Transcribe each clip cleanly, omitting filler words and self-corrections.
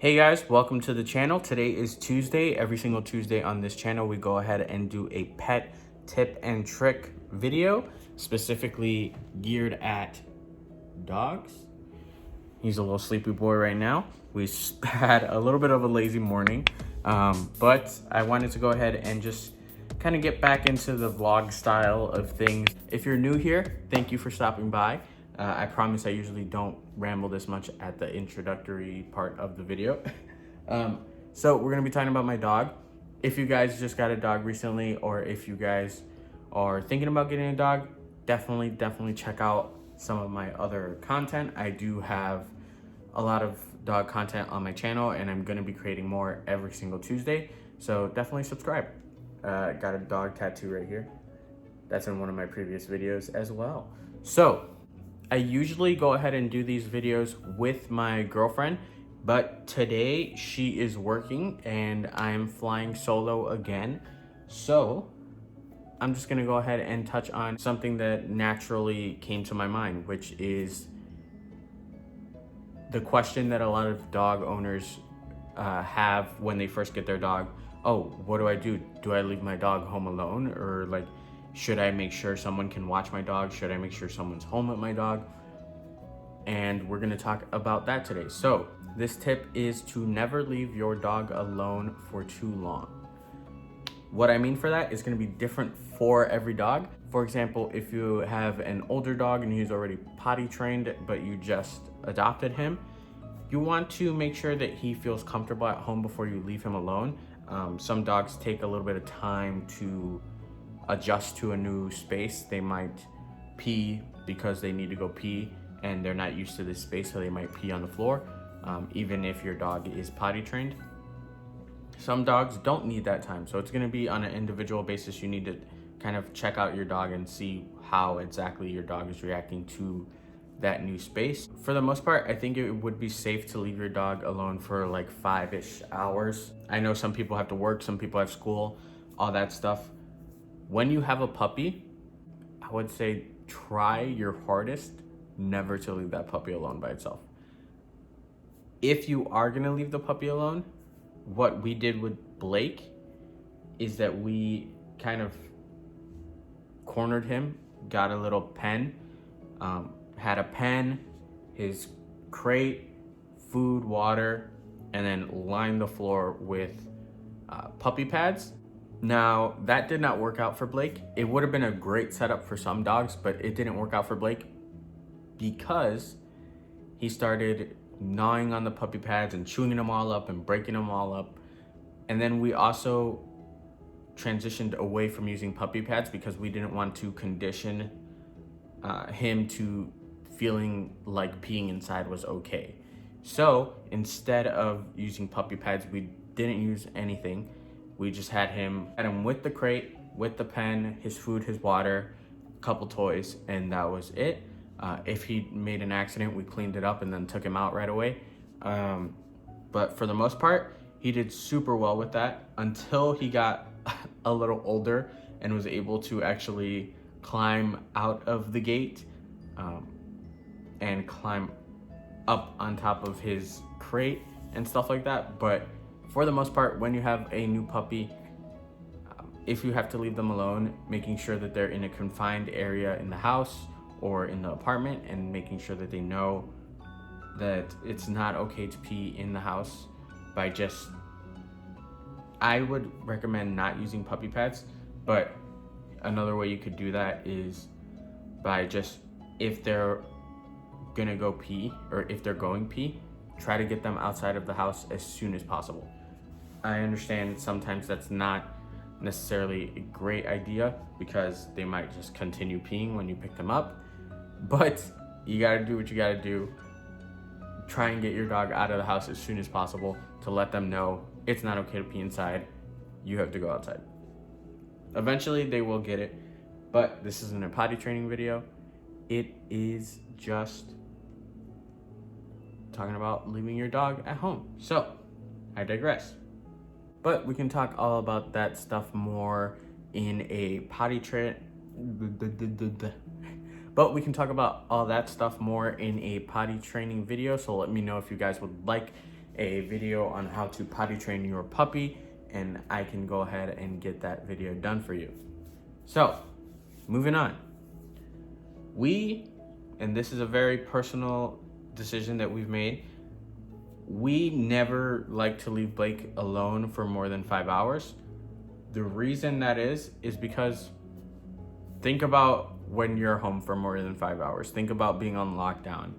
Hey guys, welcome to the channel. Today is Tuesday. Every single Tuesday on this channel, we go ahead and do a pet tip and trick video, specifically geared at dogs. He's a little sleepy boy right now. We had a little bit of a lazy morning, but I wanted to go ahead and just kind of get back into the vlog style of things. If you're new here, thank you for stopping by. I promise I usually don't ramble this much at the introductory part of the video. So we're gonna be talking about my dog. If you guys just got a dog recently, or if you guys are thinking about getting a dog, definitely check out some of my other content. I do have a lot of dog content on my channel, and I'm gonna be creating more every single Tuesday. So definitely subscribe. Got a dog tattoo right here. That's in one of my previous videos as well. So I usually go ahead and do these videos with my girlfriend, but today she is working and I'm flying solo again. So I'm just gonna go ahead and touch on something that naturally came to my mind, which is the question that a lot of dog owners have when they first get their dog. Oh, what do I do? Do I leave my dog home alone? Or like, should I make sure someone can watch my dog? Should I make sure someone's home with my dog? And we're gonna talk about that today. So this tip is to never leave your dog alone for too long. What I mean for that is gonna be different for every dog. For example, if you have an older dog and he's already potty trained, but you just adopted him, you want to make sure that he feels comfortable at home before you leave him alone. Some dogs take a little bit of time to adjust to a new space. They might pee because they need to go pee and they're not used to this space, so they might pee on the floor, even if your dog is potty trained. Some dogs don't need that time, so it's gonna be on an individual basis. You need to kind of check out your dog and see how exactly your dog is reacting to that new space. For the most part, I think it would be safe to leave your dog alone for like 5-ish hours. I know some people have to work, some people have school, all that stuff. When you have a puppy, I would say try your hardest never to leave that puppy alone by itself. If you are gonna leave the puppy alone, what we did with Blake is that we kind of cornered him, got a little pen, had a pen, his crate, food, water, and then lined the floor with puppy pads. Now, that did not work out for Blake. It would have been a great setup for some dogs, but it didn't work out for Blake because he started gnawing on the puppy pads and chewing them all up and breaking them all up. And then we also transitioned away from using puppy pads because we didn't want to condition him to feeling like peeing inside was okay. So instead of using puppy pads, we didn't use anything. We just had him with the crate, with the pen, his food, his water, a couple toys, and that was it. If he made an accident, we cleaned it up and then took him out right away. But for the most part, he did super well with that until he got a little older and was able to actually climb out of the gate and climb up on top of his crate and stuff like that. But for the most part, when you have a new puppy, if you have to leave them alone, making sure that they're in a confined area in the house or in the apartment, and making sure that they know that it's not okay to pee in the house by just, I would recommend not using puppy pads, but another way you could do that is by just, if they're gonna go pee or if they're going pee, try to get them outside of the house as soon as possible. I understand sometimes that's not necessarily a great idea because they might just continue peeing when you pick them up, but you gotta do what you gotta do. Try and get your dog out of the house as soon as possible to let them know it's not okay to pee inside. You have to go outside. Eventually they will get it, but this isn't a potty training video. It is just talking about leaving your dog at home. So I digress. But we can talk all about that stuff more in a potty train. But we can talk about all that stuff more in a potty training video. So let me know if you guys would like a video on how to potty train your puppy, and I can go ahead and get that video done for you. So, moving on. And this is a very personal decision that we've made, we never like to leave Blake alone for more than 5 hours. The reason that is because think about when you're home for more than 5 hours. Think about being on lockdown.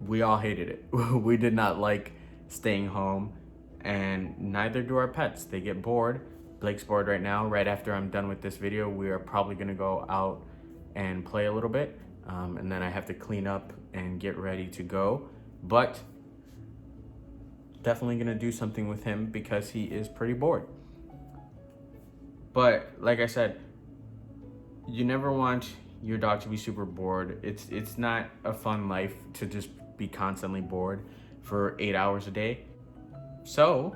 We all hated it. We did not like staying home, and neither do our pets. They get bored. Blake's bored right now. Right after I'm done with this video, we are probably gonna go out and play a little bit, and then I have to clean up and get ready to go. But definitely gonna do something with him because he is pretty bored. But like I said, you never want your dog to be super bored. It's not a fun life to just be constantly bored for 8 hours a day. So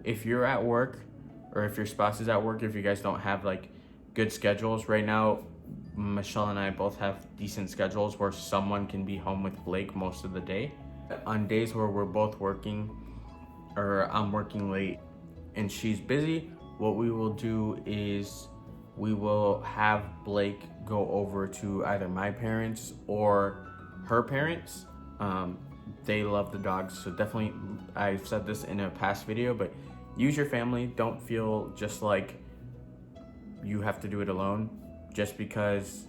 if you're at work, or if your spouse is at work, if you guys don't have like good schedules right now, Michelle and I both have decent schedules where someone can be home with Blake most of the day. On days where we're both working, or I'm working late and she's busy, what we will do is we will have Blake go over to either my parents or her parents. They love the dogs, so definitely, I've said this in a past video, but use your family. Don't feel just like you have to do it alone just because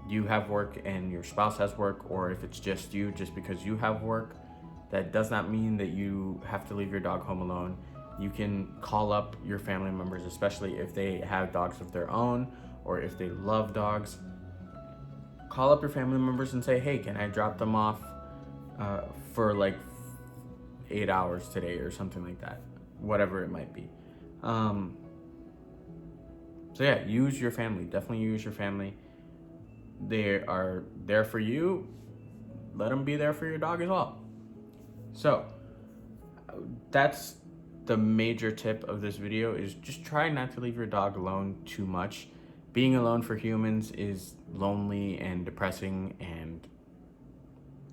you have work and your spouse has work, or if it's just you, just because you have work. That does not mean that you have to leave your dog home alone. You can call up your family members, especially if they have dogs of their own or if they love dogs. Call up your family members and say, hey, can I drop them off for like 8 hours today or something like that, whatever it might be. So yeah, use your family. Definitely use your family. They are there for you. Let them be there for your dog as well. So that's the major tip of this video, is just try not to leave your dog alone too much. Being alone for humans is lonely and depressing, and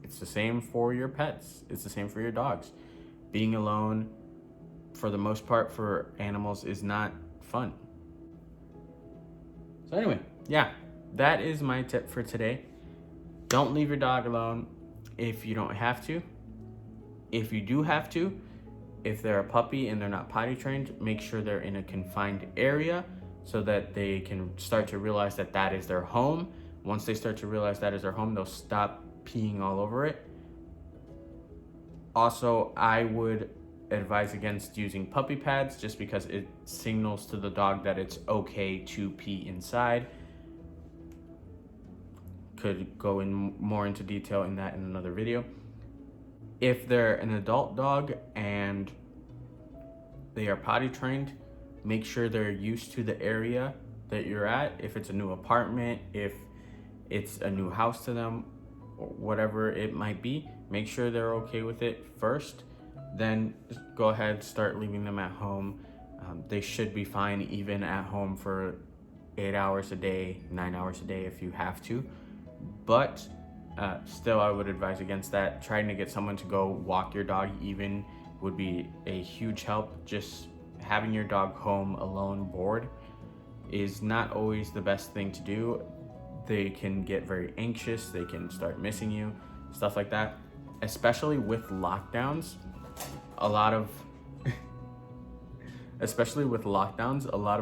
it's the same for your pets. It's the same for your dogs. Being alone, for the most part, for animals is not fun. So anyway, yeah, that is my tip for today. Don't leave your dog alone if you don't have to. If you do have to, if they're a puppy and they're not potty trained, make sure they're in a confined area so that they can start to realize that that is their home. Once they start to realize that is their home, they'll stop peeing all over it. Also, I would advise against using puppy pads just because it signals to the dog that it's okay to pee inside. Could go in more into detail in that in another video. If they're an adult dog and they are potty trained, make sure they're used to the area that you're at. If it's a new apartment, if it's a new house to them, or whatever it might be, make sure they're okay with it first. Then just go ahead, start leaving them at home. They should be fine even at home for 8 hours a day, 9 hours a day if you have to. But still, I would advise against that. Trying to get someone to go walk your dog even would be a huge help. Just having your dog home alone, bored, is not always the best thing to do. They can get very anxious. They can start missing you, stuff like that. Especially with lockdowns, a lot of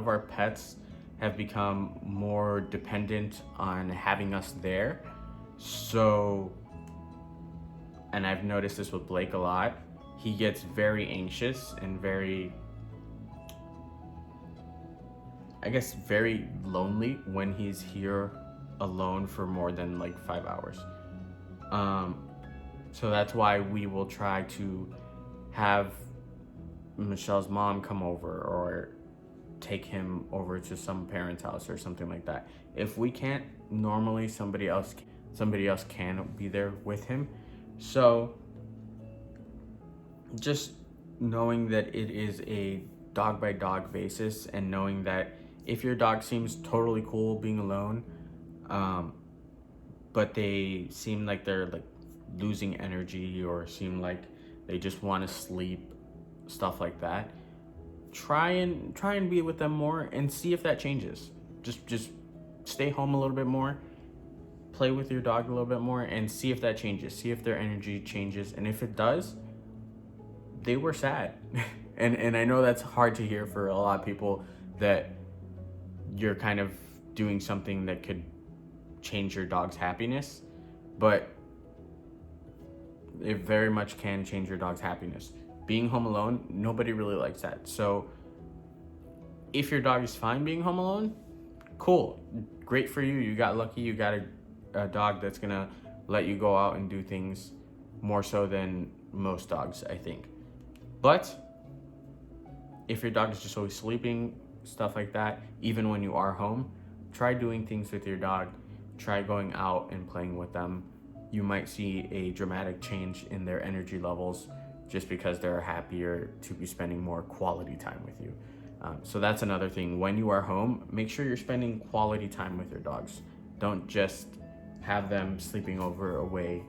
our pets have become more dependent on having us there. So, and I've noticed this with Blake a lot, he gets very anxious and very lonely when he's here alone for more than like 5 hours. So that's why we will try to have Michelle's mom come over or take him over to some parent's house or something like that. If we can't, normally somebody else can be there with him. So just knowing that it is a dog by dog basis, and knowing that if your dog seems totally cool being alone, but they seem like they're like losing energy, or seem like they just want to sleep, stuff like that, try and be with them more and see if that changes. Just stay home a little bit more, play with your dog a little bit more, and see if that changes. See if their energy changes, and if it does, they were sad. And I know that's hard to hear for a lot of people, that you're kind of doing something that could change your dog's happiness, but it very much can change your dog's happiness. Being home alone, nobody really likes that. So if your dog is fine being home alone, cool, great for you. You got lucky. You got a dog that's gonna let you go out and do things more so than most dogs, I think. But if your dog is just always sleeping, stuff like that, even when you are home, try doing things with your dog. Try going out and playing with them. You might see a dramatic change in their energy levels just because they're happier to be spending more quality time with you. So that's another thing. When you are home, make sure you're spending quality time with your dogs. Don't just have them sleeping over away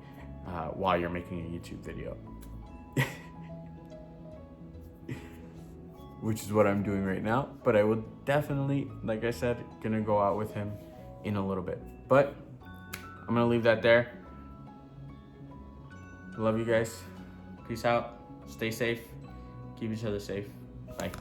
while you're making a YouTube video. Which is what I'm doing right now. But I will definitely, like I said, gonna go out with him in a little bit. But I'm gonna leave that there. Love you guys. Peace out. Stay safe. Keep each other safe. Bye.